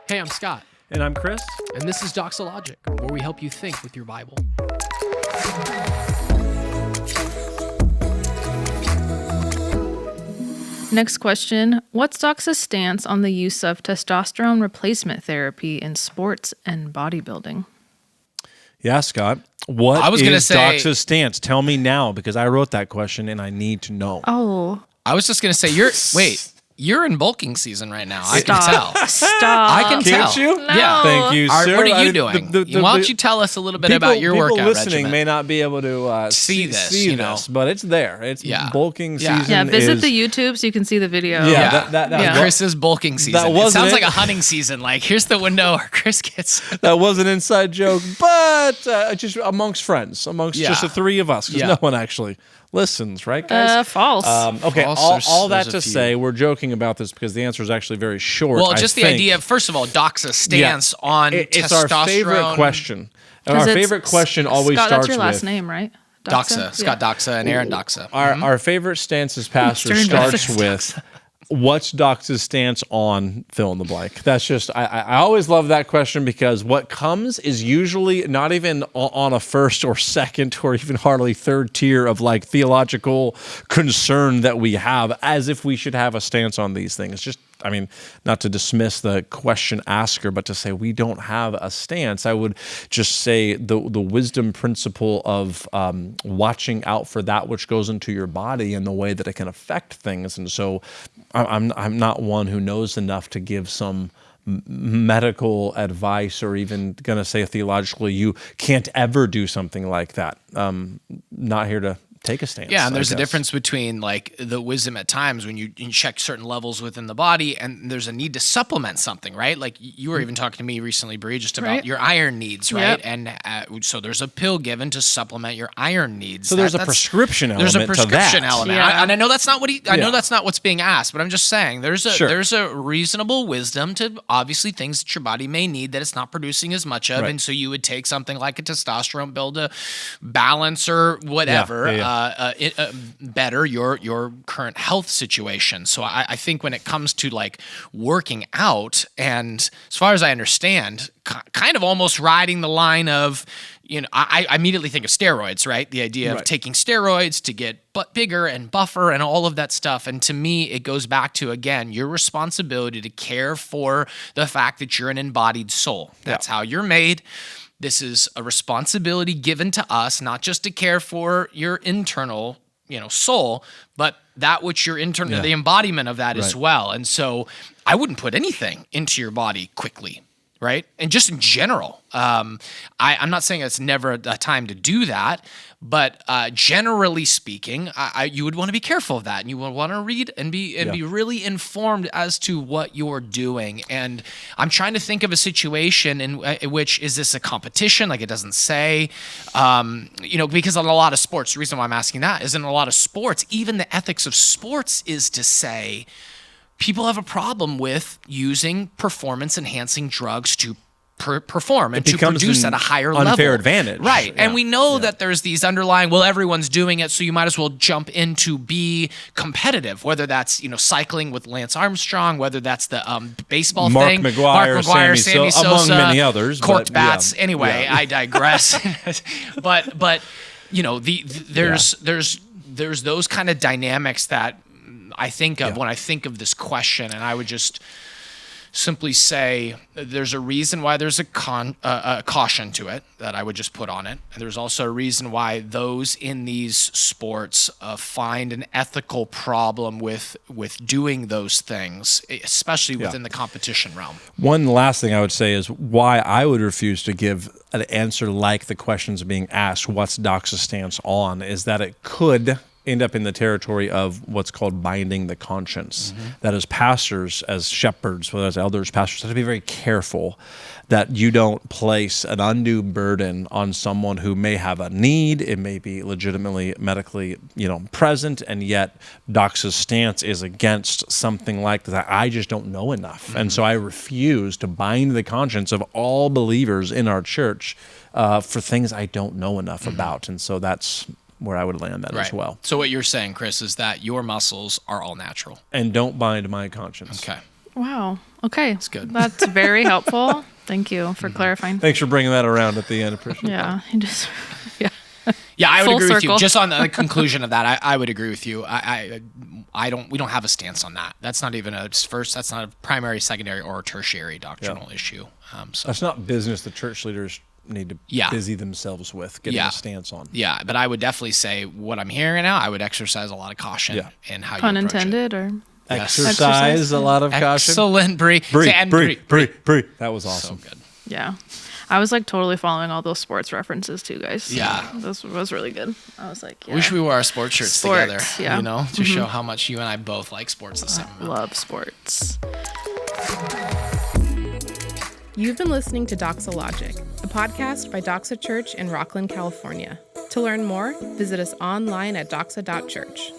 Hey, I'm Scott. And I'm Chris. And this is Doxologic, where we help you think with your Bible. Next question. What's Dox's stance on the use of testosterone replacement therapy in sports and bodybuilding? Yeah, Scott. What I was gonna is say- Dox's stance? Tell me now, because I wrote that question and I need to know. Oh, I was just going to say, you're in bulking season right now. I stop. can tell. Stop. I can Can't tell. you? No. Yeah. Thank you, All right, sir. what are you doing? Why don't you tell us a little bit about your workout People listening regimen? may not be able to See this, but it's there. It's bulking season. Yeah, visit is, the YouTube so you can see the video. Yeah, Yeah. Chris's bulking season. It wasn't sounds it. like a hunting season. Like, here's the window where Chris gets... that was an inside joke, but just amongst friends, just the three of us, because no one actually listens, right, guys? False. Okay, False. all that There's to a few. say, we're joking about this because the answer is actually very short. Well, I just the think. idea of, first of all, Doxa's stance on It's testosterone. our favorite question. And 'Cause our it's- favorite question always Scott, starts that's your last with name, right? Doxa. Scott Doxa and Aaron Doxa. our favorite stance as pastor Stern starts Doxa. with what's Dox's stance on fill in the blank. That's just I always love that question because what comes is usually not even on a first or second or even hardly third tier of like theological concern that we have, as if we should have a stance on these things. Just I mean, not to dismiss the question asker, but to say we don't have a stance. I would just say the wisdom principle of watching out for that which goes into your body and the way that it can affect things. And so I'm not one who knows enough to give some medical advice or even going to say theologically you can't ever do something like that. Not here to take a stance. Yeah, and there's I a guess. difference between like the wisdom at times when you check certain levels within the body, and there's a need to supplement something, right? Like you were even talking to me recently, Bree, just about Right. your iron needs, right? Yep. And so there's a pill given to supplement your iron needs. So there's a prescription element. There's a prescription to that. element, Yeah. and I know that's not what I know Yeah. that's not what's being asked, but I'm just saying there's Sure. a reasonable wisdom to obviously things that your body may need that it's not producing as much of, Right. and so you would take something like a testosterone pill to balance or whatever. Better your current health situation. So I think when it comes to like working out, and as far as I understand, kind of almost riding the line of, I immediately think of steroids, right? The idea of Right. taking steroids to get bigger and buffer and all of that stuff. And to me, it goes back to, again, your responsibility to care for the fact that you're an embodied soul. That's how you're made. This is a responsibility given to us, not just to care for your internal soul, but that which you're internal, the embodiment of that as well. And so I wouldn't put anything into your body quickly, right? And just in general, I'm not saying it's never a time to do that, but generally speaking, you would want to be careful of that, and you would want to read and be really informed as to what you're doing. And I'm trying to think of a situation in which, is this a competition? Like, it doesn't say, because in a lot of sports, the reason why I'm asking that is in a lot of sports, even the ethics of sports is to say, people have a problem with using performance-enhancing drugs to perform and to produce at a higher level. Unfair advantage. Right. Yeah. And we know that there's these underlying, everyone's doing it, so you might as well jump in to be competitive, whether that's, cycling with Lance Armstrong, whether that's the baseball Mark thing. McGwire, Sammy Sosa, Sosa, among many others. Corked but, bats. yeah. Anyway, Yeah. I digress. but there's those kind of dynamics that I think of when I think of this question, and I would just simply say there's a reason why there's a caution to it that I would just put on it. And there's also a reason why those in these sports find an ethical problem with doing those things, especially within the competition realm. One last thing I would say is why I would refuse to give an answer like the questions being asked, what's Dox's stance on, is that it could end up in the territory of what's called binding the conscience. Mm-hmm. That as pastors, as shepherds, whether as elders, pastors, have to be very careful that you don't place an undue burden on someone who may have a need. It may be legitimately medically, present, and yet Dox's stance is against something like that. I just don't know enough. Mm-hmm. And so I refuse to bind the conscience of all believers in our church for things I don't know enough about. And so that's where I would land that as well. So what you're saying, Chris, is that your muscles are all natural. And don't bind my conscience. Okay. Wow. Okay. That's good. That's very helpful. Thank you for clarifying. Thanks for bringing that around at the end. Appreciate Yeah. He just, yeah. Yeah, I would Full agree with circle. you. Just on the conclusion of that, I would agree with you. We don't have a stance on that. That's not even that's not a primary, secondary, or tertiary doctrinal issue. So That's not business the church leaders need to busy themselves with getting a stance on. Yeah, but I would definitely say what I'm hearing right now, I would exercise a lot of caution in how Pun you approach intended, it. or Exercise a lot of caution. Excellent, Bree. Bree. That was awesome. So good. yeah. I was like totally following all those sports references too, guys. Yeah. This was really good. I was like, yeah. Wish we wore our sports shirts Sport, together, yeah. you know, to show how much you and I both like sports the same amount. Love sports. You've been listening to Doxologic, a podcast by Doxa Church in Rockland, California. To learn more, visit us online at doxa.church.